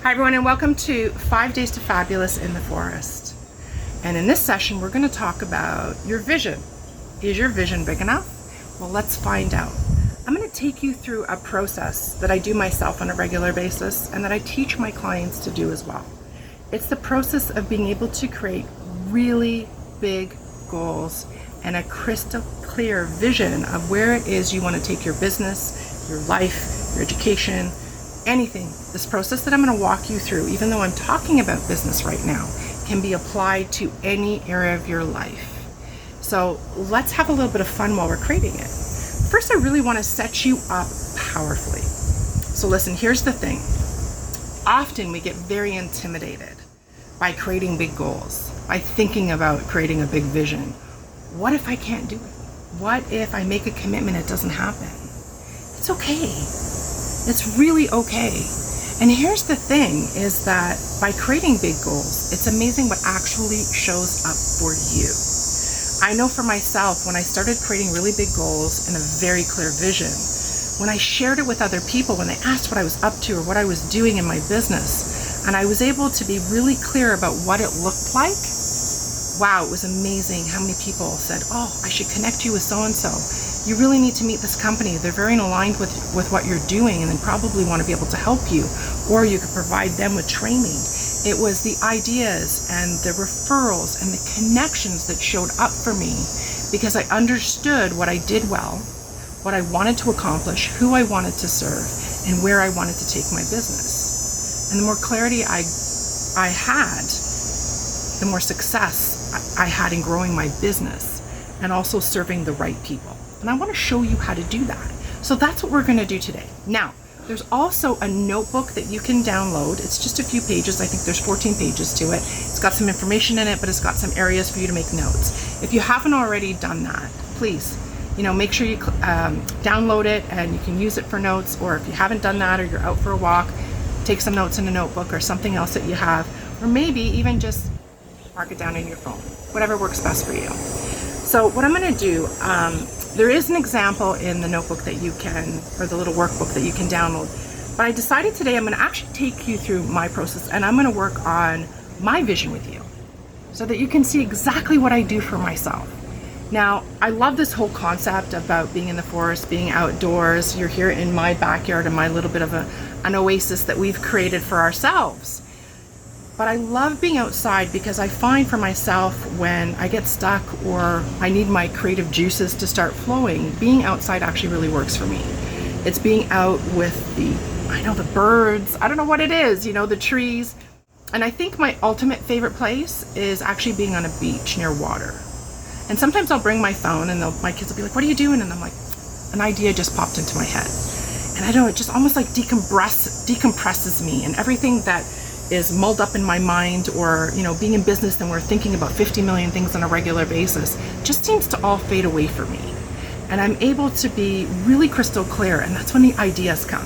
Hi everyone, and welcome to 5 Days to Fabulous in the Forest. And in this session, we're going to talk about your vision. Is your vision big enough? Well, let's find out. I'm going to take you through a process that I do myself on a regular basis and that I teach my clients to do as well. It's the process of being able to create really big goals and a crystal clear vision of where it is you want to take your business, your life, your education, anything. This process that I'm going to walk you through, even though I'm talking about business right now, can be applied to any area of your life. So let's have a little bit of fun while we're creating it. First, I really want to set you up powerfully. So listen, here's the thing. Often we get very intimidated by creating big goals, by thinking about creating a big vision. What if I can't do it? What if I make a commitment, it doesn't happen? It's okay. It's really okay. And here's the thing is that by creating big goals, it's amazing what actually shows up for you. I know for myself, when I started creating really big goals and a very clear vision, when I shared it with other people, when they asked what I was up to or what I was doing in my business, and I was able to be really clear about what it looked like, wow, it was amazing how many people said, oh, I should connect you with so-and-so. You really need to meet this company. They're very aligned with what you're doing and they probably want to be able to help you, or you could provide them with training. It was the ideas and the referrals and the connections that showed up for me because I understood what I did well, what I wanted to accomplish, who I wanted to serve, and where I wanted to take my business. And the more clarity I had, the more success I had in growing my business and also serving the right people. And I want to show you how to do that. So that's what we're going to do today. Now, there's also a notebook that you can download. It's just a few pages. I think there's 14 pages to it. It's got some information in it, but it's got some areas for you to make notes. If you haven't already done that, please, make sure you download it and you can use it for notes. Or if you haven't done that or you're out for a walk, take some notes in a notebook or something else that you have. Or maybe even just mark it down in your phone, whatever works best for you. So what I'm going to do, there is an example in the notebook that you can, or the little workbook that you can download. But I decided today I'm going to actually take you through my process and I'm going to work on my vision with you so that you can see exactly what I do for myself. Now, I love this whole concept about being in the forest, being outdoors. You're here in my backyard and my little bit of an oasis that we've created for ourselves. But I love being outside because I find for myself when I get stuck or I need my creative juices to start flowing, being outside actually really works for me. It's being out with the birds, I don't know what it is, the trees. And I think my ultimate favorite place is actually being on a beach near water. And sometimes I'll bring my phone and my kids will be like, what are you doing? And I'm like, an idea just popped into my head. And I don't know, it just almost like decompresses me, and everything that is mulled up in my mind, or being in business and we're thinking about 50 million things on a regular basis, just seems to all fade away for me. And I'm able to be really crystal clear, and that's when the ideas come.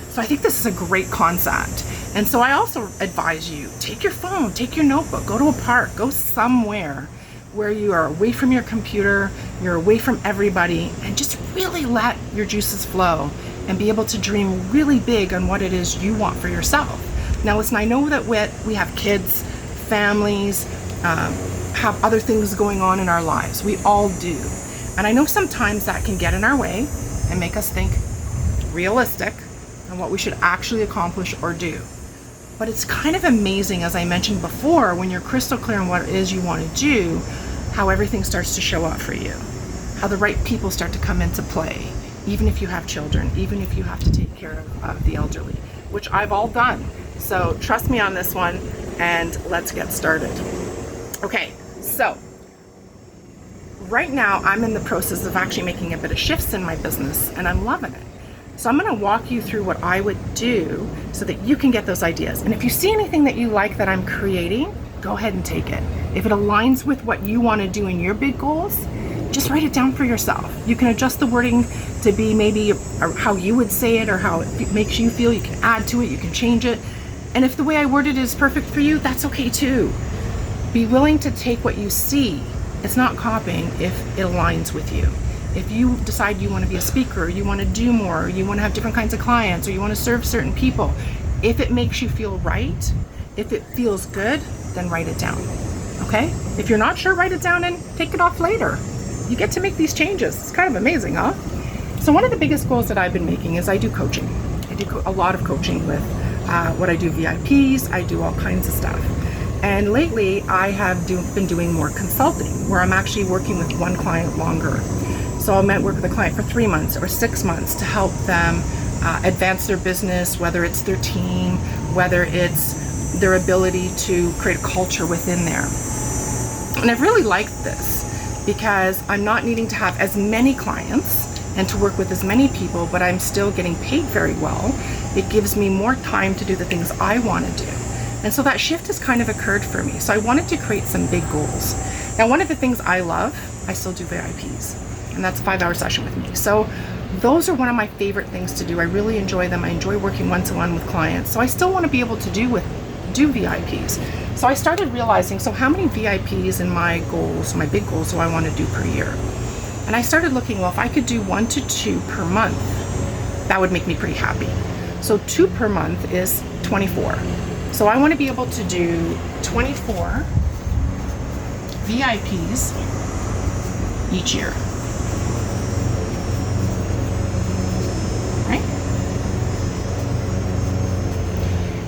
So I think this is a great concept. And so I also advise you, take your phone, take your notebook, go to a park, go somewhere where you are away from your computer, you're away from everybody, and just really let your juices flow and be able to dream really big on what it is you want for yourself. Now listen, I know that we have kids, families, have other things going on in our lives. We all do. And I know sometimes that can get in our way and make us think realistic on what we should actually accomplish or do. But it's kind of amazing, as I mentioned before, when you're crystal clear on what it is you want to do, how everything starts to show up for you, how the right people start to come into play, even if you have children, even if you have to take care of the elderly, which I've all done. So trust me on this one, and let's get started. Okay, so right now I'm in the process of actually making a bit of shifts in my business, and I'm loving it. So I'm going to walk you through what I would do so that you can get those ideas. And if you see anything that you like that I'm creating, go ahead and take it. If it aligns with what you want to do in your big goals, just write it down for yourself. You can adjust the wording to be maybe how you would say it or how it makes you feel. You can add to it, you can change it. And if the way I worded it is perfect for you, that's okay too. Be willing to take what you see. It's not copying if it aligns with you. If you decide you want to be a speaker, you want to do more, you want to have different kinds of clients, or you want to serve certain people, If it makes you feel right, if it feels good, then write it down. Okay? If you're not sure, write it down and take it off later. You get to make these changes. It's kind of amazing, huh? So one of the biggest goals that I've been making is I do coaching. I do a lot of coaching with what I do VIPs. I do all kinds of stuff. And lately I have been doing more consulting, where I'm actually working with one client longer. So I might work with a client for 3 months or 6 months to help them advance their business, whether it's their team, whether it's their ability to create a culture within there. And I've really liked this because I'm not needing to have as many clients and to work with as many people, but I'm still getting paid very well. It gives me more time to do the things I want to do. And so that shift has kind of occurred for me. So I wanted to create some big goals. Now, one of the things I love, I still do VIPs, and that's a 5-hour session with me. So those are one of my favorite things to do. I really enjoy them. I enjoy working one-to-one with clients. So I still want to be able to do VIPs. So I started realizing, so how many VIPs in my goals, my big goals, do I want to do per year? And I started looking, well, if I could do 1 to 2 per month, that would make me pretty happy. So 2 per month is 24. So I want to be able to do 24 VIPs each year. Right?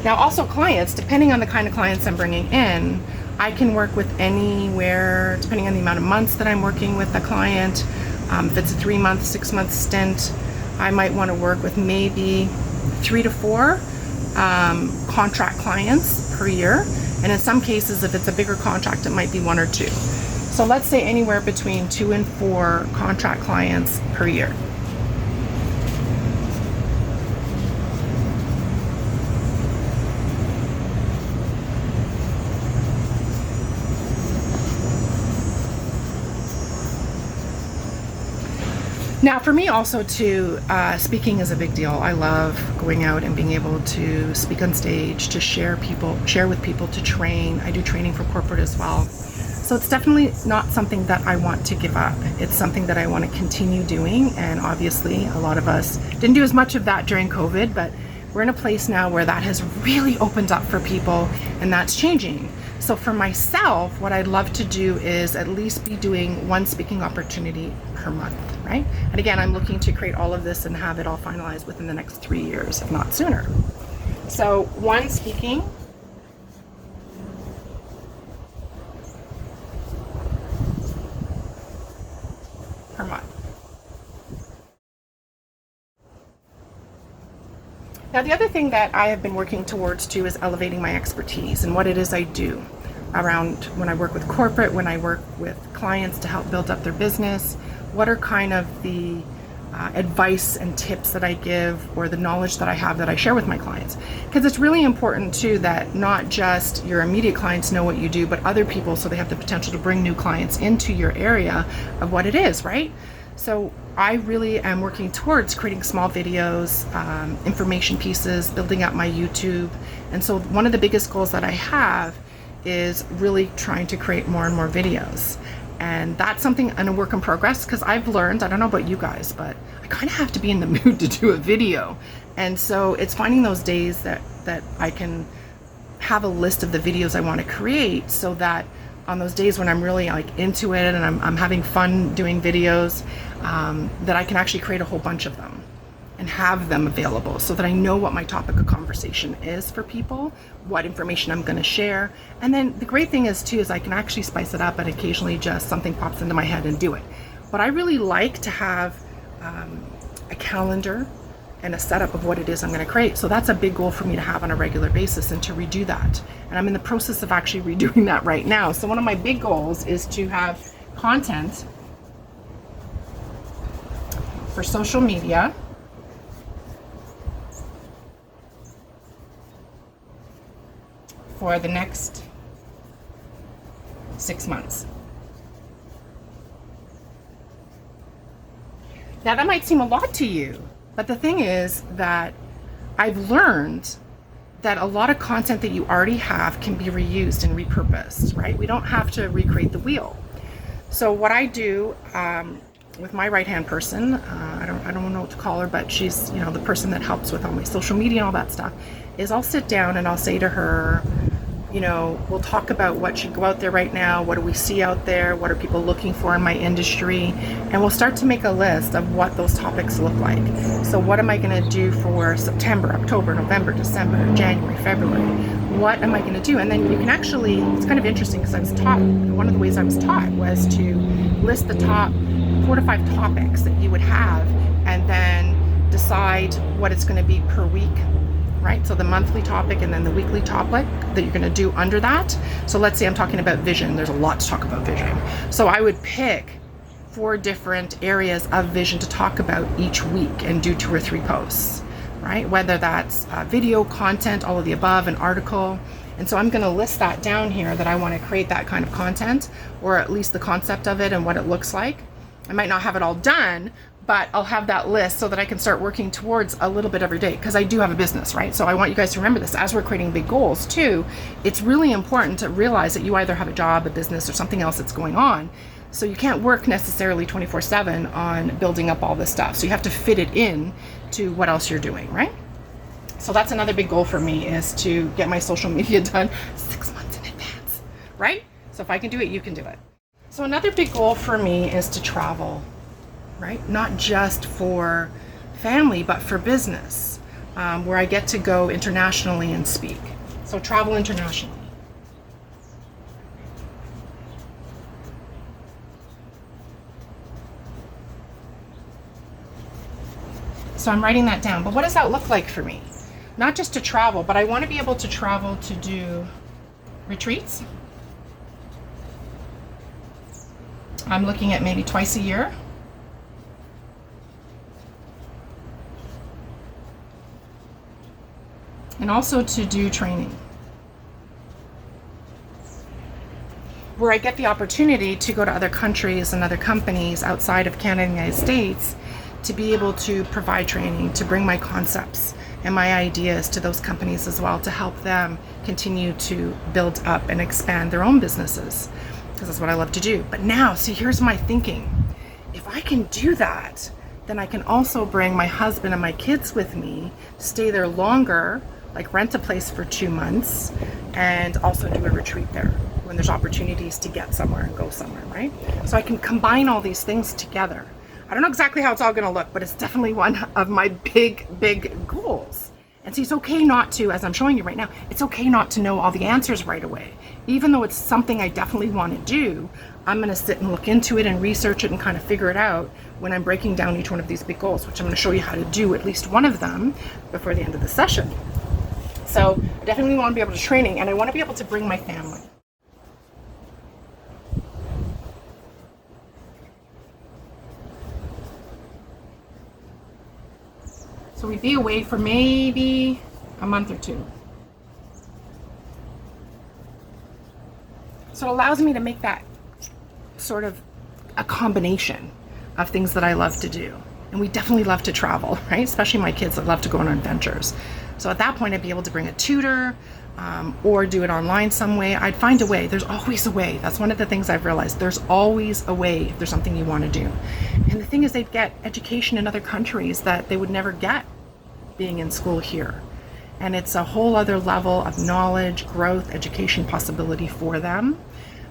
Now also clients, depending on the kind of clients I'm bringing in, I can work with anywhere, depending on the amount of months that I'm working with the client. If it's a 3-month, 6-month stint, I might want to work with maybe 3 to 4 contract clients per year. And in some cases, if it's a bigger contract, it might be 1 or 2. So let's say anywhere between 2 and 4 contract clients per year. Now for me also too, speaking is a big deal. I love going out and being able to speak on stage, to share with people, to train. I do training for corporate as well. So it's definitely not something that I want to give up. It's something that I want to continue doing. And obviously a lot of us didn't do as much of that during COVID, but we're in a place now where that has really opened up for people, and that's changing. So for myself, what I'd love to do is at least be doing 1 speaking opportunity per month, right? And again, I'm looking to create all of this and have it all finalized within the next 3 years, if not sooner. So 1 speaking per month. Now, the other thing that I have been working towards too is elevating my expertise and what it is I do around when I work with corporate, when I work with clients to help build up their business. What are kind of the advice and tips that I give, or the knowledge that I have that I share with my clients? Because it's really important too that not just your immediate clients know what you do, but other people, so they have the potential to bring new clients into your area of what it is, right? So I really am working towards creating small videos, information pieces, building out my YouTube. And so one of the biggest goals that I have is really trying to create more and more videos. And that's something in a work in progress, because I've learned, I don't know about you guys, but I kind of have to be in the mood to do a video. And so it's finding those days that I can have a list of the videos I want to create, so that on those days when I'm really like into it and I'm having fun doing videos, that I can actually create a whole bunch of them and have them available, so that I know what my topic of conversation is for people, what information I'm going to share. And then the great thing is too, is I can actually spice it up, and occasionally just something pops into my head and do it. But I really like to have a calendar and a setup of what it is I'm going to create. So that's a big goal for me to have on a regular basis, and to redo that. And I'm in the process of actually redoing that right now. So one of my big goals is to have content for social media for the next 6 months. Now that might seem a lot to you, but the thing is that I've learned that a lot of content that you already have can be reused and repurposed, right? We don't have to recreate the wheel. So what I do with my right-hand person, I don't know what to call her, but she's, you know, the person that helps with all my social media and all that stuff, is I'll sit down and I'll say to her, you know, we'll talk about what should go out there right now. What do we see out there? What are people looking for in my industry? And we'll start to make a list of what those topics look like. So what am I going to do for September, October, November, December, January, February? What am I going to do? And then you can actually, it's kind of interesting because I was taught, one of the ways I was taught was to list the top 4 to 5 topics that you would have and then decide what it's going to be per week. Right? So the monthly topic and then the weekly topic that you're going to do under that. So let's say I'm talking about vision. There's a lot to talk about vision. So I would pick 4 different areas of vision to talk about each week and do 2 or 3 posts, right? Whether that's video content, all of the above, an article. And so I'm going to list that down here that I want to create that kind of content, or at least the concept of it and what it looks like. I might not have it all done, but I'll have that list so that I can start working towards a little bit every day, because I do have a business, right? So I want you guys to remember this as we're creating big goals too. It's really important to realize that you either have a job, a business, or something else that's going on. So you can't work necessarily 24/7 on building up all this stuff. So you have to fit it in to what else you're doing, right? So that's another big goal for me, is to get my social media done 6 months in advance, right? So if I can do it, you can do it. So another big goal for me is to travel, right? Not just for family, but for business, where I get to go internationally and speak. So travel internationally. So I'm writing that down. But what does that look like for me? Not just to travel, but I want to be able to travel to do retreats. I'm looking at maybe twice a year. And also to do training, where I get the opportunity to go to other countries and other companies outside of Canada and the United States to be able to provide training, to bring my concepts and my ideas to those companies as well, to help them continue to build up and expand their own businesses, because that's what I love to do. But now, see, here's my thinking. If I can do that, then I can also bring my husband and my kids with me, stay there longer, like rent a place for 2 months, and also do a retreat there when there's opportunities to get somewhere and go somewhere, right? So I can combine all these things together. I don't know exactly how it's all going to look, but it's definitely one of my big goals. And see, it's okay not to, as I'm showing you right now, it's okay not to know all the answers right away. Even though it's something I definitely want to do, I'm going to sit and look into it and research it and kind of figure it out when I'm breaking down each one of these big goals, which I'm going to show you how to do at least one of them before the end of the session. So I definitely want to be able to training, and I want to be able to bring my family. So we'd be away for maybe a month or 2. So it allows me to make that sort of a combination of things that I love to do. And we definitely love to travel, right? Especially my kids that love to go on adventures. So at that point, I'd be able to bring a tutor or do it online some way. I'd find a way. There's always a way. That's one of the things I've realized. There's always a way if there's something you want to do. And the thing is, they'd get education in other countries that they would never get being in school here. And it's a whole other level of knowledge, growth, education possibility for them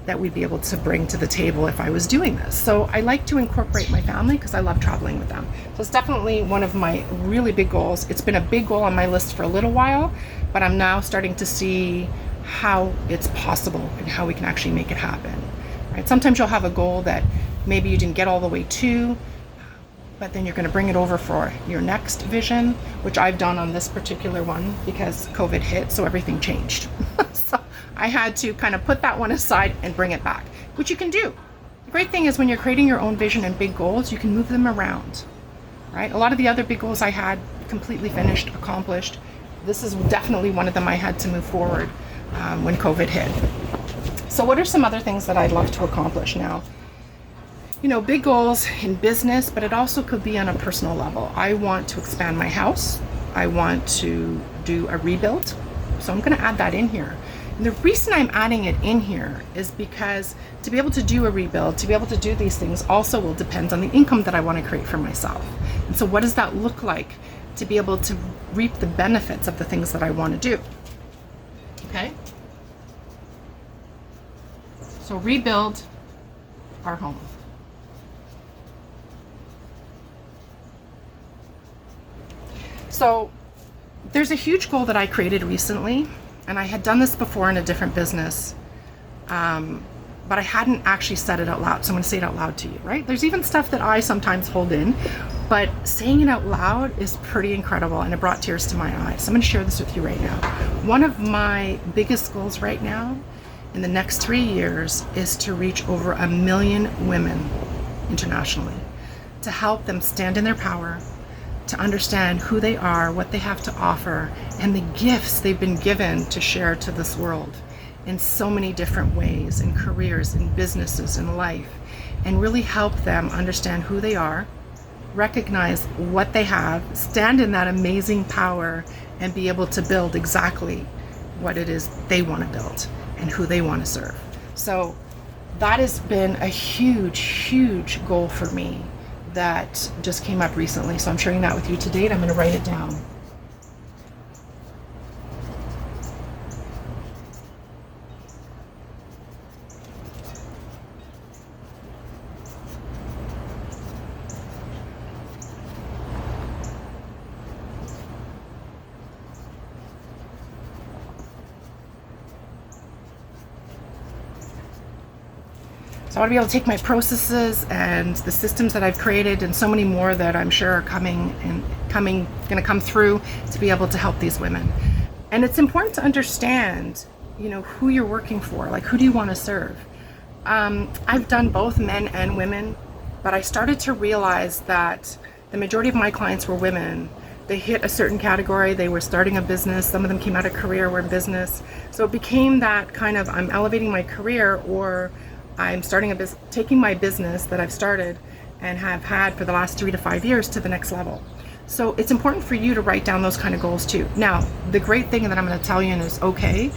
that we'd be able to bring to the table if I was doing this. So I like to incorporate my family because I love traveling with them. So it's definitely one of my really big goals. It's been a big goal on my list for a little while, but I'm now starting to see how it's possible and how we can actually make it happen. Right? Sometimes you'll have a goal that maybe you didn't get all the way to, but then you're going to bring it over for your next vision, which I've done on this particular one because COVID hit, so everything changed. So I had to kind of put that one aside and bring it back, which you can do. The great thing is when you're creating your own vision and big goals, you can move them around, right? A lot of the other big goals I had completely finished, accomplished. This is definitely one of them I had to move forward when COVID hit. So what are some other things that I'd love to accomplish now? You know, big goals in business, but it also could be on a personal level. I want to expand my house. I want to do a rebuild. So I'm going to add that in here. And the reason I'm adding it in here is because to be able to do a rebuild, to be able to do these things also will depend on the income that I want to create for myself. And so what does that look like to be able to reap the benefits of the things that I want to do. Okay? So rebuild our home. So there's a huge goal that I created recently, and I had done this before in a different business, but I hadn't actually said it out loud. So I'm going to say it out loud to you, right? There's even stuff that I sometimes hold in, but saying it out loud is pretty incredible, and it brought tears to my eyes. So I'm going to share this with you right now. One of my biggest goals right now in the next 3 years is to reach over 1 million women internationally, to help them stand in their power, to understand who they are, what they have to offer, and the gifts they've been given to share to this world in so many different ways, in careers, in businesses, in life, and really help them understand who they are, recognize what they have, stand in that amazing power, and be able to build exactly what it is they want to build and who they want to serve. So that has been a huge, huge goal for me that just came up recently. So I'm sharing that with you today, and I'm going to write it down. So I want to be able to take my processes and the systems that I've created and so many more that I'm sure are going to come through to be able to help these women. And it's important to understand, who you're working for. Like, who do you want to serve? I've done both men and women, but I started to realize that the majority of my clients were women. They hit a certain category. They were starting a business. Some of them came out of career, were in business. So it became that kind of, I'm elevating my career, or I'm starting taking my business that I've started and have had for the last 3 to 5 years to the next level. So it's important for you to write down those kind of goals too. Now, the great thing that I'm going to tell you is, okay,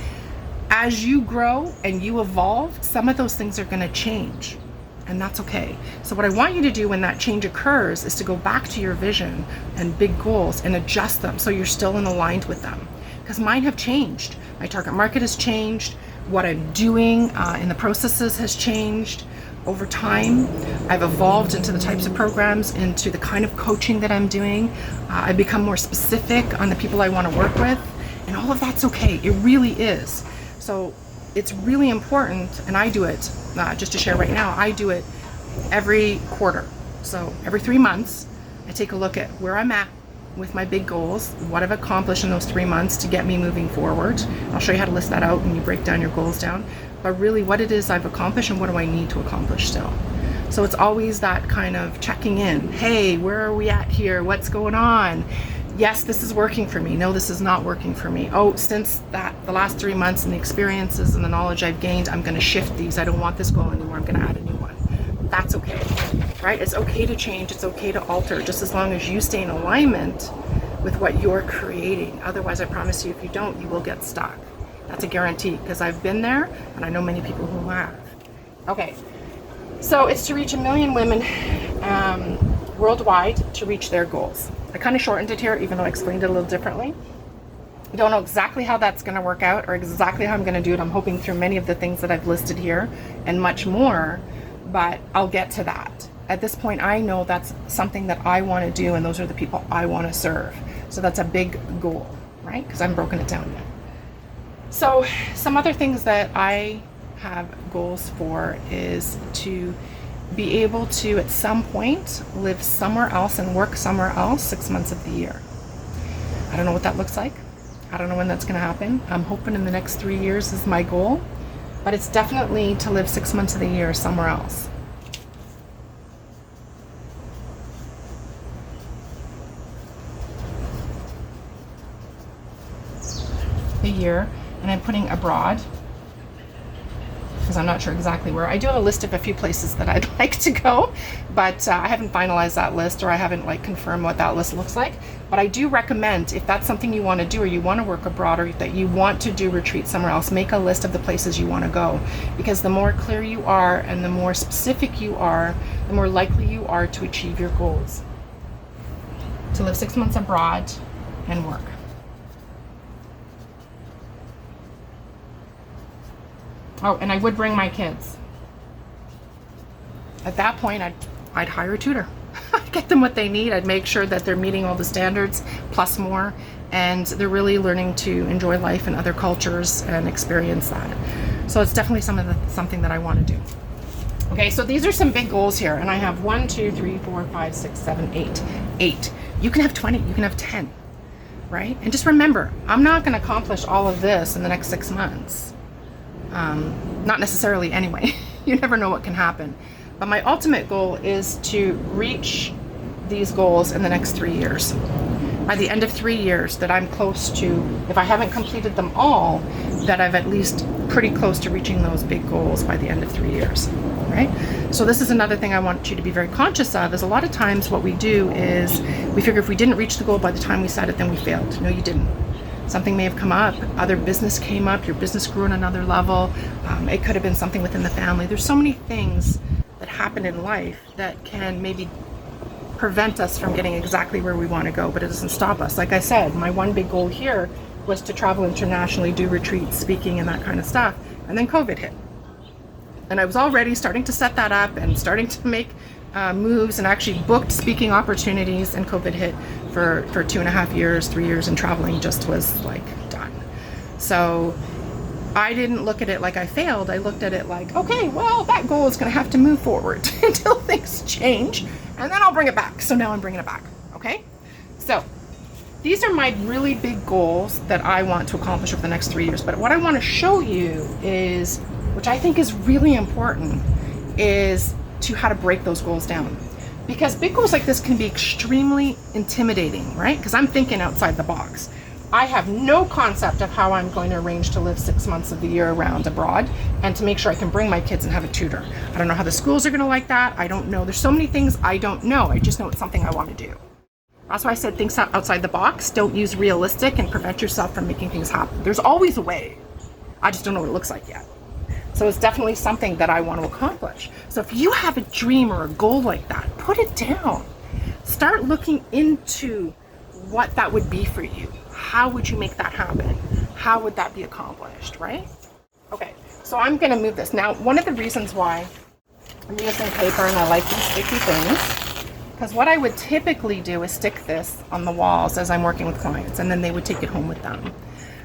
as you grow and you evolve, some of those things are going to change, and that's okay. So what I want you to do when that change occurs is to go back to your vision and big goals and adjust them so you're still aligned with them. Because mine have changed. My target market has changed. What I'm doing in the processes has changed over time. I've evolved into the types of programs, into the kind of coaching that I'm doing. I've become more specific on the people I want to work with, and all of that's okay. It really is. So it's really important, and I do it, just to share right now, I do it every quarter. So every 3 months, I take a look at where I'm at with my big goals, what I've accomplished in those 3 months to get me moving forward. I'll show you how to list that out when you break down your goals down, but really what it is I've accomplished and what do I need to accomplish still. So it's always that kind of checking in. Hey, where are we at here? What's going on? Yes, this is working for me. No, this is not working for me. Oh, since the last 3 months and the experiences and the knowledge I've gained, I'm going to shift these. I don't want this goal anymore. I'm going to add a new one. That's okay, right? It's okay to change. It's okay to alter, just as long as you stay in alignment with what you're creating. Otherwise, I promise you, if you don't, you will get stuck. That's a guarantee, because I've been there and I know many people who have. Okay, so it's to reach 1 million women worldwide to reach their goals. I kind of shortened it here, even though I explained it a little differently. I don't know exactly how that's going to work out or exactly how I'm going to do it. I'm hoping through many of the things that I've listed here and much more, but I'll get to that. At this point, I know that's something that I want to do, and those are the people I want to serve. So that's a big goal, right? Because I haven't broken it down yet. So some other things that I have goals for is to be able to, at some point, live somewhere else and work somewhere else 6 months of the year. I don't know what that looks like. I don't know when that's going to happen. I'm hoping in the next 3 years is my goal, but it's definitely to live 6 months of the year somewhere else. A year, and I'm putting abroad because I'm not sure exactly where. I do have a list of a few places that I'd like to go, but I haven't finalized that list, or I haven't confirmed what that list looks like. But I do recommend, if that's something you want to do, or you want to work abroad, or that you want to do retreat somewhere else, make a list of the places you want to go, because the more clear you are and the more specific you are, the more likely you are to achieve your goals. to live 6 months abroad and work. Oh, and I would bring my kids. At that point, I'd hire a tutor. I'd get them what they need. I'd make sure that they're meeting all the standards plus more, and they're really learning to enjoy life in other cultures and experience that. So it's definitely something that I want to do. Okay, so these are some big goals here, and I have 1, 2, 3, 4, 5, 6, 7, 8. 8. You can have 20, you can have 10, right? And just remember, I'm not going to accomplish all of this in the next 6 months. Not necessarily anyway. You never know what can happen. But my ultimate goal is to reach these goals in the next 3 years. By the end of 3 years, that I'm close to, if I haven't completed them all, that I've at least pretty close to reaching those big goals by the end of 3 years, right? So this is another thing I want you to be very conscious of, is a lot of times what we do is we figure if we didn't reach the goal by the time we set it, then we failed. No, you didn't. Something may have come up, other business came up, your business grew on another level. It could have been something within the family. There's so many things that happen in life that can maybe prevent us from getting exactly where we want to go, but it doesn't stop us. Like I said, my one big goal here was to travel internationally, do retreats, speaking, and that kind of stuff. And then COVID hit. And I was already starting to set that up and starting to make moves, and actually booked speaking opportunities, and COVID hit for 2.5 years, 3 years, and traveling just was like done. So I didn't look at it like I failed. I looked at it like, okay, well, that goal is going to have to move forward until things change, and then I'll bring it back. So now I'm bringing it back. Okay. So these are my really big goals that I want to accomplish over the next 3 years. But what I want to show you is, which I think is really important, is to how to break those goals down. Because big goals like this can be extremely intimidating, right? Because I'm thinking outside the box. I have no concept of how I'm going to arrange to live 6 months of the year around abroad and to make sure I can bring my kids and have a tutor. I don't know how the schools are going to like that. I don't know. There's so many things I don't know. I just know it's something I want to do. That's why I said think outside the box. Don't use realistic and prevent yourself from making things happen. There's always a way. I just don't know what it looks like yet. So it's definitely something that I want to accomplish. So if you have a dream or a goal like that, put it down. Start looking into what that would be for you. How would you make that happen? How would that be accomplished, right? Okay, so I'm going to move this. Now, one of the reasons why I'm using paper and I like these sticky things, because what I would typically do is stick this on the walls as I'm working with clients, and then they would take it home with them.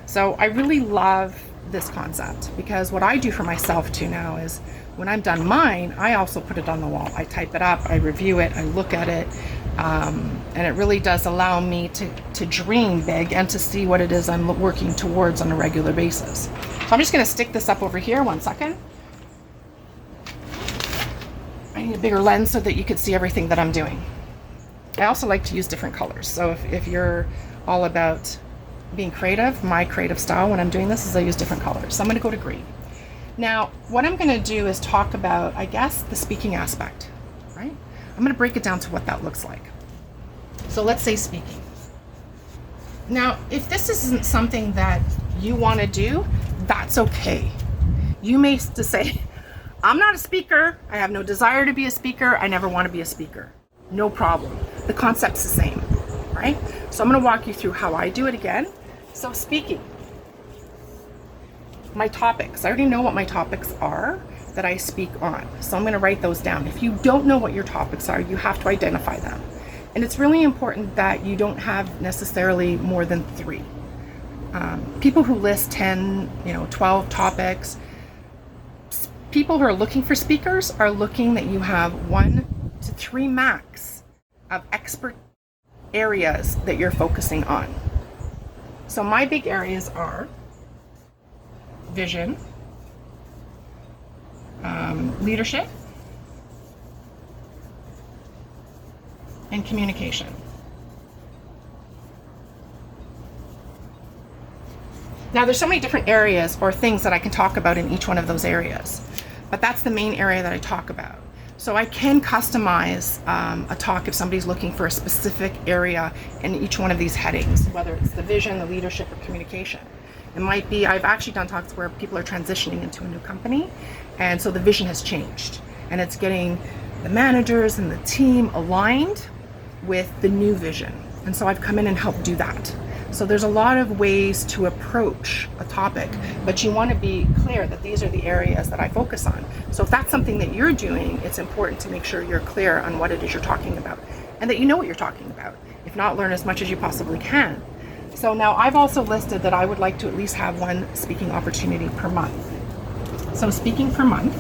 So I really love this concept, because what I do for myself too now is when I'm done mine, I also put it on the wall. I type it up, I review it, I look at it, and it really does allow me to dream big and to see what it is I'm working towards on a regular basis. So I'm just going to stick this up over here. 1 second. I need a bigger lens so that you can see everything that I'm doing. I also like to use different colors. So if you're all about being creative, my creative style when I'm doing this is I use different colors. So I'm going to go to green. Now, what I'm going to do is talk about, I guess, the speaking aspect, right? I'm going to break it down to what that looks like. So let's say speaking. Now, if this isn't something that you want to do, that's okay. You may just say, I'm not a speaker. I have no desire to be a speaker. I never want to be a speaker. No problem. The concept's the same, right? So I'm going to walk you through how I do it again. So speaking, my topics, I already know what my topics are that I speak on. So I'm going to write those down. If you don't know what your topics are, you have to identify them. And it's really important that you don't have necessarily more than 3. People who list 10, 12 topics, people who are looking for speakers are looking that you have 1 to 3 max of expert areas that you're focusing on. So my big areas are vision, leadership, and communication. Now there's so many different areas or things that I can talk about in each one of those areas, but that's the main area that I talk about. So I can customize a talk if somebody's looking for a specific area in each one of these headings, whether it's the vision, the leadership, or communication. It might be, I've actually done talks where people are transitioning into a new company, and so the vision has changed, and it's getting the managers and the team aligned with the new vision. And so I've come in and helped do that. So there's a lot of ways to approach a topic, but you want to be clear that these are the areas that I focus on. So if that's something that you're doing, it's important to make sure you're clear on what it is you're talking about and that you know what you're talking about. If not, learn as much as you possibly can. So now I've also listed that I would like to at least have one speaking opportunity per month. So speaking per month.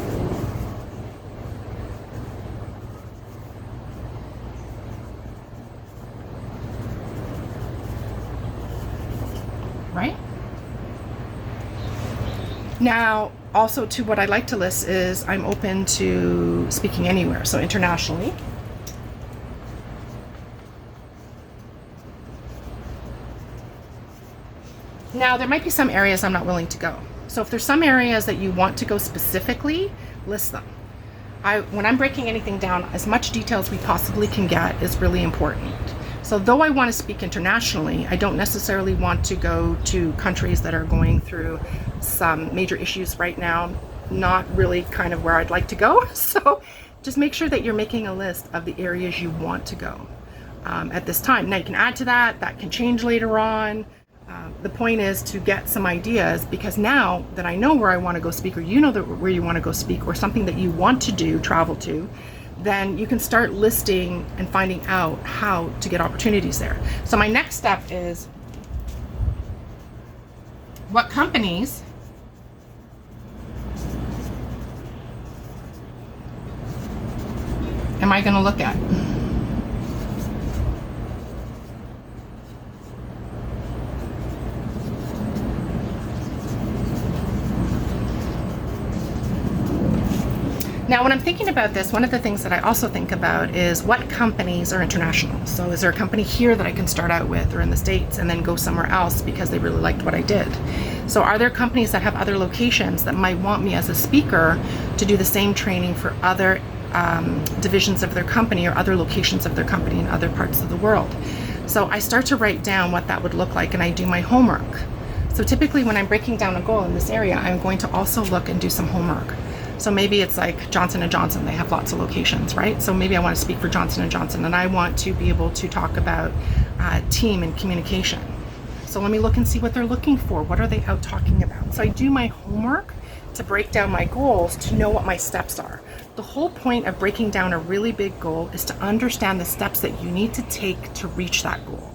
Right? Now, also to what I like to list is I'm open to speaking anywhere, so internationally. Now, there might be some areas I'm not willing to go. So if there's some areas that you want to go specifically, list them. When I'm breaking anything down, as much detail as we possibly can get is really important. So though I want to speak internationally, I don't necessarily want to go to countries that are going through some major issues right now, not really kind of where I'd like to go. So just make sure that you're making a list of the areas you want to go at this time. Now you can add to that, that can change later on. The point is to get some ideas, because now that I know where I want to go speak, or you know where you want to go speak, or something that you want to do, travel to, then you can start listing and finding out how to get opportunities there. So my next step is, what companies am I going to look at? Now, when I'm thinking about this, one of the things that I also think about is what companies are international. So is there a company here that I can start out with, or in the States, and then go somewhere else because they really liked what I did? So are there companies that have other locations that might want me as a speaker to do the same training for other divisions of their company or other locations of their company in other parts of the world? So I start to write down what that would look like, and I do my homework. So typically when I'm breaking down a goal in this area, I'm going to also look and do some homework. So maybe it's like Johnson & Johnson, they have lots of locations, right? So maybe I want to speak for Johnson & Johnson, and I want to be able to talk about team and communication. So let me look and see what they're looking for. What are they out talking about? So I do my homework to break down my goals, to know what my steps are. The whole point of breaking down a really big goal is to understand the steps that you need to take to reach that goal,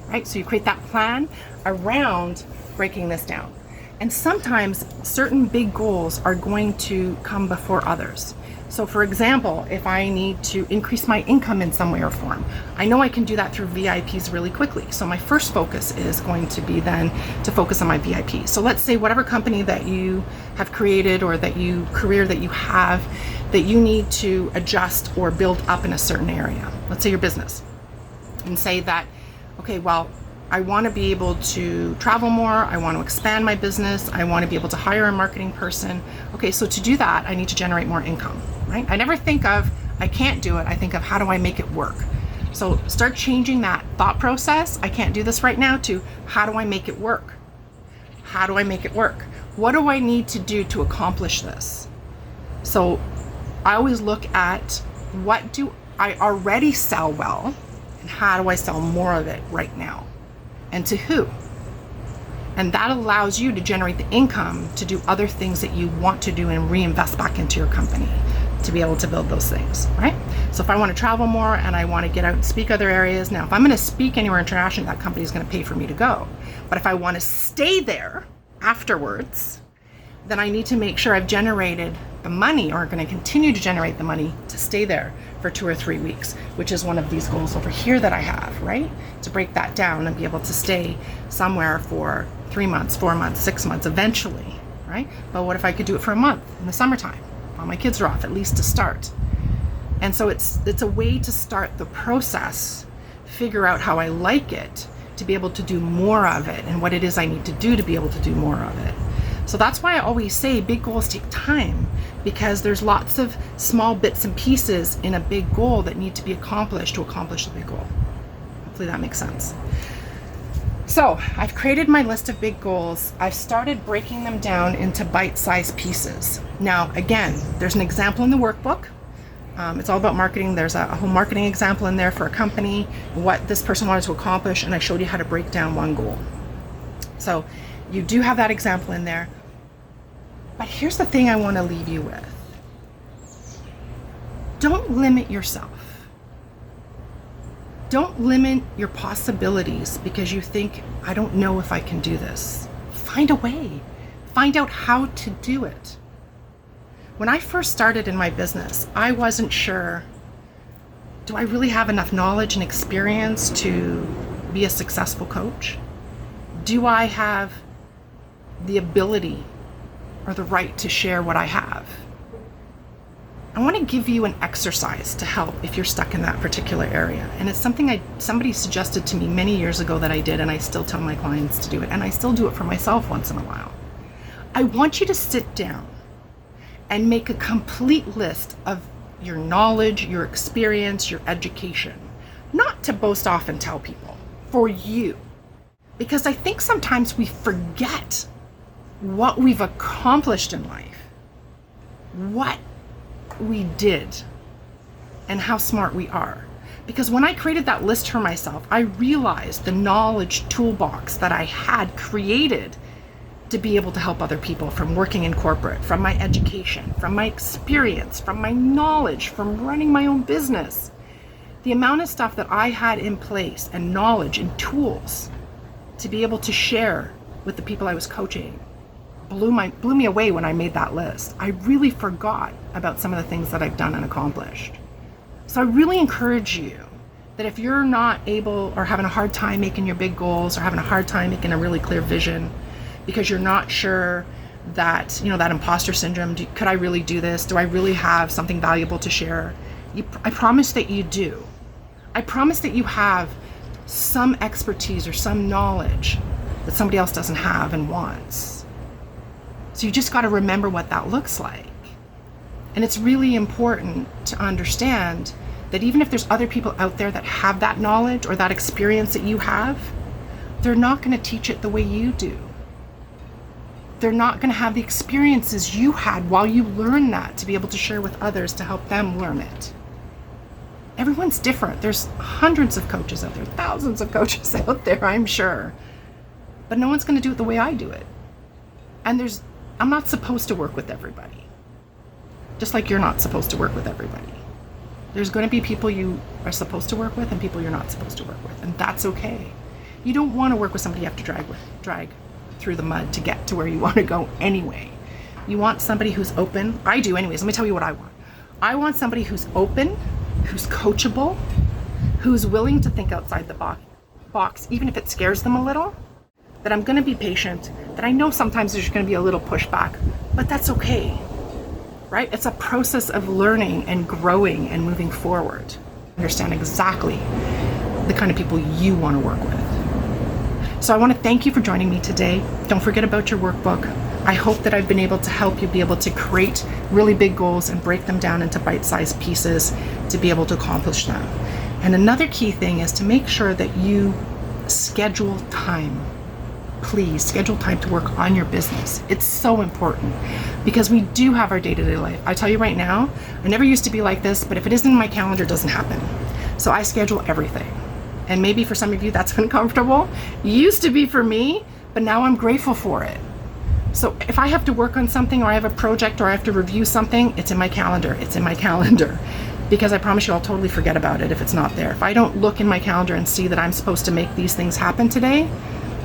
right? So you create that plan around breaking this down. And sometimes certain big goals are going to come before others. So for example, if I need to increase my income in some way or form, I know I can do that through VIPs really quickly. So my first focus is going to be then to focus on my VIPs. So let's say whatever company that you have created, or career that you have, that you need to adjust or build up in a certain area. Let's say your business, and say that, okay, well, I want to be able to travel more. I want to expand my business. I want to be able to hire a marketing person. Okay, so to do that, I need to generate more income, right? I never think of, I can't do it. I think of, how do I make it work? So start changing that thought process. I can't do this right now, to how do I make it work? How do I make it work? What do I need to do to accomplish this? So I always look at, what do I already sell well, and how do I sell more of it right now? And to who? And that allows you to generate the income to do other things that you want to do and reinvest back into your company to be able to build those things, right? So if I want to travel more and I want to get out and speak other areas, now if I'm going to speak anywhere internationally, that company is going to pay for me to go. But if I want to stay there afterwards, then I need to make sure I've generated the money, or going to continue to generate the money to stay there for 2 or 3 weeks, which is one of these goals over here that I have, right? To break that down and be able to stay somewhere for 3 months, 4 months, 6 months eventually, right? But what if I could do it for a month in the summertime while my kids are off, at least to start? And so it's a way to start the process, figure out how I like it, to be able to do more of it, and what it is I need to do to be able to do more of it. So that's why I always say big goals take time, because there's lots of small bits and pieces in a big goal that need to be accomplished to accomplish the big goal. Hopefully that makes sense. So I've created my list of big goals. I've started breaking them down into bite-sized pieces. Now, again, there's an example in the workbook. It's all about marketing. There's a whole marketing example in there for a company, what this person wanted to accomplish, and I showed you how to break down one goal. So you do have that example in there. But here's the thing I want to leave you with. Don't limit yourself. Don't limit your possibilities because you think, I don't know if I can do this. Find a way. Find out how to do it. When I first started in my business, I wasn't sure, do I really have enough knowledge and experience to be a successful coach? Do I have the ability or the right to share what I have? I want to give you an exercise to help if you're stuck in that particular area. And it's something somebody suggested to me many years ago that I did, and I still tell my clients to do it, and I still do it for myself once in a while. I want you to sit down and make a complete list of your knowledge, your experience, your education. Not to boast off and tell people, for you. Because I think sometimes we forget what we've accomplished in life, what we did, and how smart we are. Because when I created that list for myself, I realized the knowledge toolbox that I had created to be able to help other people, from working in corporate, from my education, from my experience, from my knowledge, from running my own business. The amount of stuff that I had in place and knowledge and tools to be able to share with the people I was coaching blew me away when I made that list. I really forgot about some of the things that I've done and accomplished. So I really encourage you that if you're not able or having a hard time making your big goals or having a hard time making a really clear vision because you're not sure that, that imposter syndrome, could I really do this? Do I really have something valuable to share? I promise that you do. I promise that you have some expertise or some knowledge that somebody else doesn't have and wants. So you just got to remember what that looks like. And it's really important to understand that even if there's other people out there that have that knowledge or that experience that you have, they're not going to teach it the way you do. They're not going to have the experiences you had while you learn that to be able to share with others to help them learn it. Everyone's different. There's hundreds of coaches out there, thousands of coaches out there, I'm sure. But no one's going to do it the way I do it. And I'm not supposed to work with everybody. Just like you're not supposed to work with everybody. There's going to be people you are supposed to work with and people you're not supposed to work with. And that's okay. You don't want to work with somebody you have to drag through the mud to get to where you want to go anyway. You want somebody who's open. I do anyways. Let me tell you what I want. I want somebody who's open, who's coachable, who's willing to think outside the box, even if it scares them a little, that I'm going to be patient, that I know sometimes there's going to be a little pushback, but that's okay, right? It's a process of learning and growing and moving forward. Understand exactly the kind of people you want to work with. So I want to thank you for joining me today. Don't forget about your workbook. I hope that I've been able to help you be able to create really big goals and break them down into bite-sized pieces to be able to accomplish them. And another key thing is to make sure that you schedule time. Please schedule time to work on your business. It's so important because we do have our day-to-day life. I tell you right now, I never used to be like this, but if it isn't in my calendar, it doesn't happen. So I schedule everything. And maybe for some of you that's uncomfortable. It used to be for me, but now I'm grateful for it. So if I have to work on something or I have a project or I have to review something, it's in my calendar. It's in my calendar. Because I promise you I'll totally forget about it if it's not there. If I don't look in my calendar and see that I'm supposed to make these things happen today,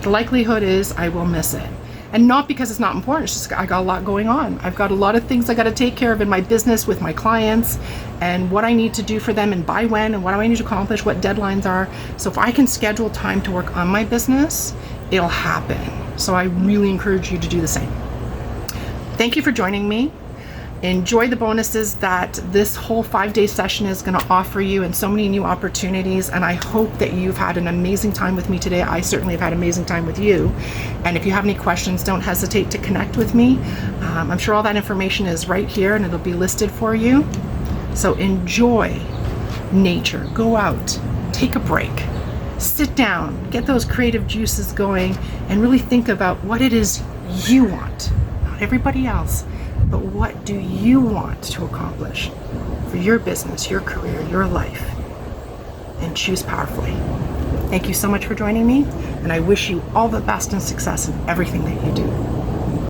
the likelihood is I will miss it. And not because it's not important, it's just I got a lot going on. I've got a lot of things I got to take care of in my business with my clients and what I need to do for them and by when and what do I need to accomplish, what deadlines are. So if I can schedule time to work on my business, it'll happen. So I really encourage you to do the same. Thank you for joining me. Enjoy the bonuses that this whole 5-day session is going to offer you and so many new opportunities. And I hope that you've had an amazing time with me today. I certainly have had an amazing time with you. And if you have any questions, don't hesitate to connect with me. I'm sure all that information is right here and it'll be listed for you. So enjoy nature. Go out, take a break, sit down, get those creative juices going, and really think about what it is you want, not everybody else, but what do you want to accomplish for your business, your career, your life? And choose powerfully. Thank you so much for joining me, and I wish you all the best and success in everything that you do.